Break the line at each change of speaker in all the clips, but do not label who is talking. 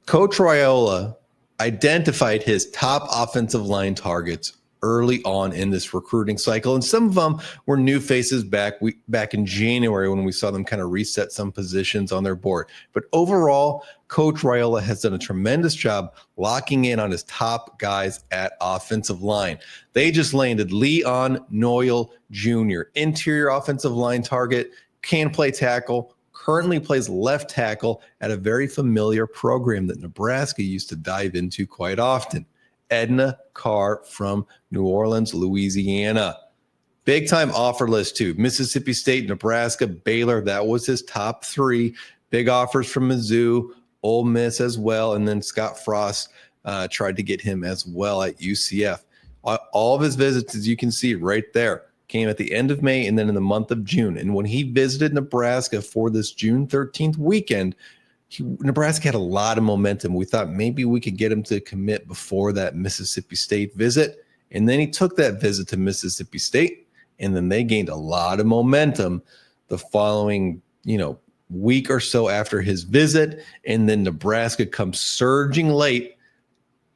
Coach Raiola identified his top offensive line targets early on in this recruiting cycle, and some of them were new faces back in January when we saw them kind of reset some positions on their board. But overall, Coach Raiola has done a tremendous job locking in on his top guys at offensive line. They just landed Leon Noyle Jr., interior offensive line target, can play tackle, currently plays left tackle at a very familiar program that Nebraska used to dive into quite often. Edna Carr from New Orleans, Louisiana. Big time offer list too. Mississippi State, Nebraska, Baylor. That was his top three. Big offers from Mizzou, Ole Miss as well. And then Scott Frost tried to get him as well at UCF. All of his visits, as you can see right there, came at the end of May and then in the month of June. And when he visited Nebraska for this June 13th weekend, Nebraska had a lot of momentum. We thought maybe we could get him to commit before that Mississippi State visit. And then he took that visit to Mississippi State, and then they gained a lot of momentum the following, week or so after his visit. And then Nebraska comes surging late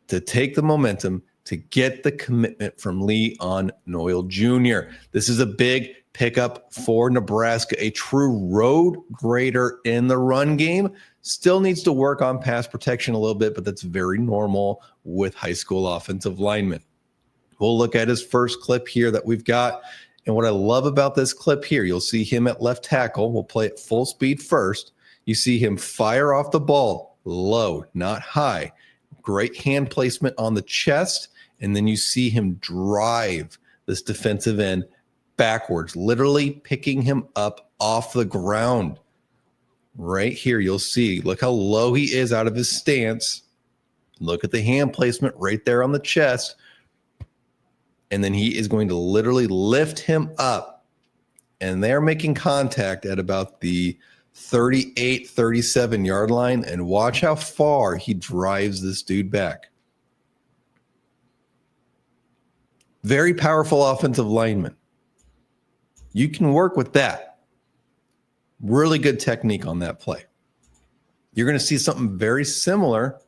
to take the momentum to get the commitment from Leon Noyle Jr. This is a big pickup for Nebraska, a true road grader in the run game. Still needs to work on pass protection a little bit, but that's very normal with high school offensive linemen. We'll look at his first clip here that we've got. And what I love about this clip here, you'll see him at left tackle. We'll play it full speed first. You see him fire off the ball low, not high. Great hand placement on the chest. And then you see him drive this defensive end backwards, literally picking him up off the ground. Right here, you'll see, look how low he is out of his stance. Look at the hand placement right there on the chest. And then he is going to literally lift him up. And they're making contact at about the 38, 37 yard line. And watch how far he drives this dude back. Very powerful offensive lineman. You can work with that. Really good technique on that play. You're going to see something very similar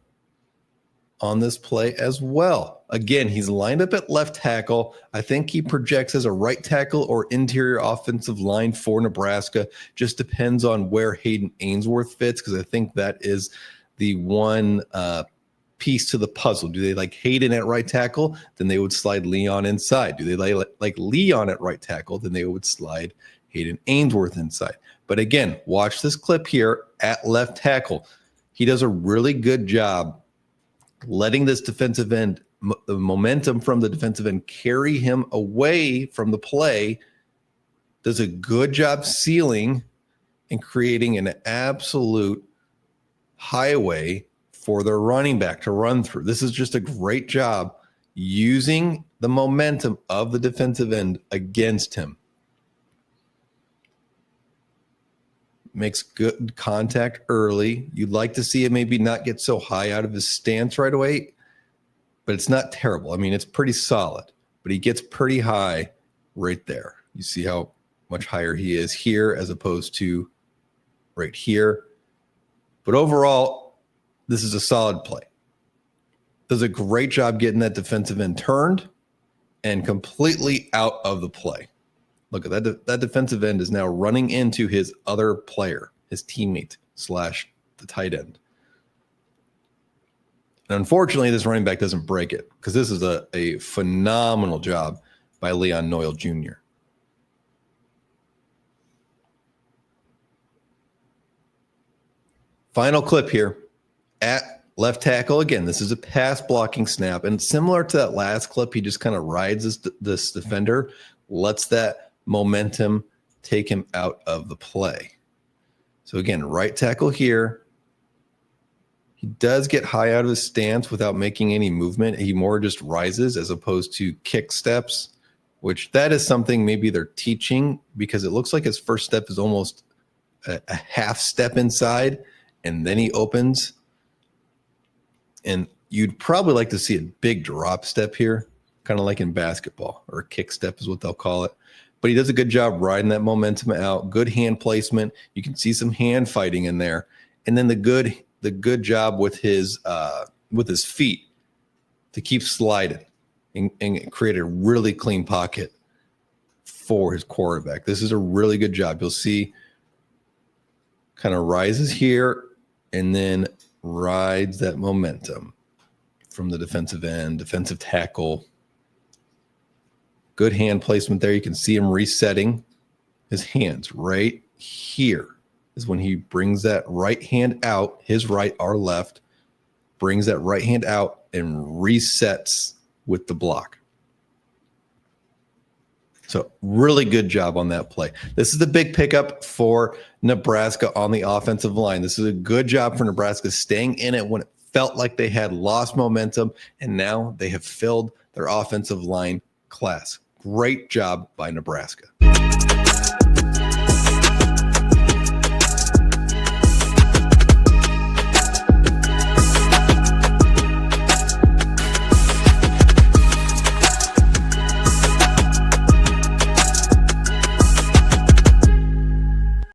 on this play as well. Again, he's lined up at left tackle. I think he projects as a right tackle or interior offensive line for Nebraska. Just depends on where Hayden Ainsworth fits, because I think that is the one piece to the puzzle. Do they like Hayden at right tackle? Then they would slide Leon inside. Do they like Leon at right tackle? Then they would slide Hayden Ainsworth inside. But again, watch this clip here at left tackle. He does a really good job letting this defensive end, the momentum from the defensive end, carry him away from the play. Does a good job sealing and creating an absolute highway for their running back to run through. This is just a great job using the momentum of the defensive end against him. Makes good contact early. You'd like to see it maybe not get so high out of his stance right away, but it's not terrible. I mean, it's pretty solid, but he gets pretty high right there. You see how much higher he is here as opposed to right here. But overall, this is a solid play. Does a great job getting that defensive end turned and completely out of the play. Look at that. That defensive end is now running into his other player, his teammate / the tight end. And unfortunately, this running back doesn't break it, because this is a phenomenal job by Leon Noyle Jr. Final clip here at left tackle. Again, this is a pass blocking snap. And similar to that last clip, he just kind of rides this defender, lets that momentum take him out of the play. So again, right tackle here. He does get high out of his stance without making any movement. He more just rises as opposed to kick steps, which that is something maybe they're teaching, because it looks like his first step is almost a half step inside, and then he opens. And you'd probably like to see a big drop step here, kind of like in basketball, or a kick step is what they'll call it. But he does a good job riding that momentum out. Good hand placement. You can see some hand fighting in there. And then the the good job with his feet to keep sliding and create a really clean pocket for his quarterback. This is a really good job. You'll see kind of rises here and then rides that momentum from the defensive end, defensive tackle. Good hand placement there. You can see him resetting his hands right here is when he brings that right hand out, his right, our left, brings that right hand out and resets with the block. So really good job on that play. This is the big pickup for Nebraska on the offensive line. This is a good job for Nebraska staying in it when it felt like they had lost momentum, and now they have filled their offensive line class. Great job by Nebraska.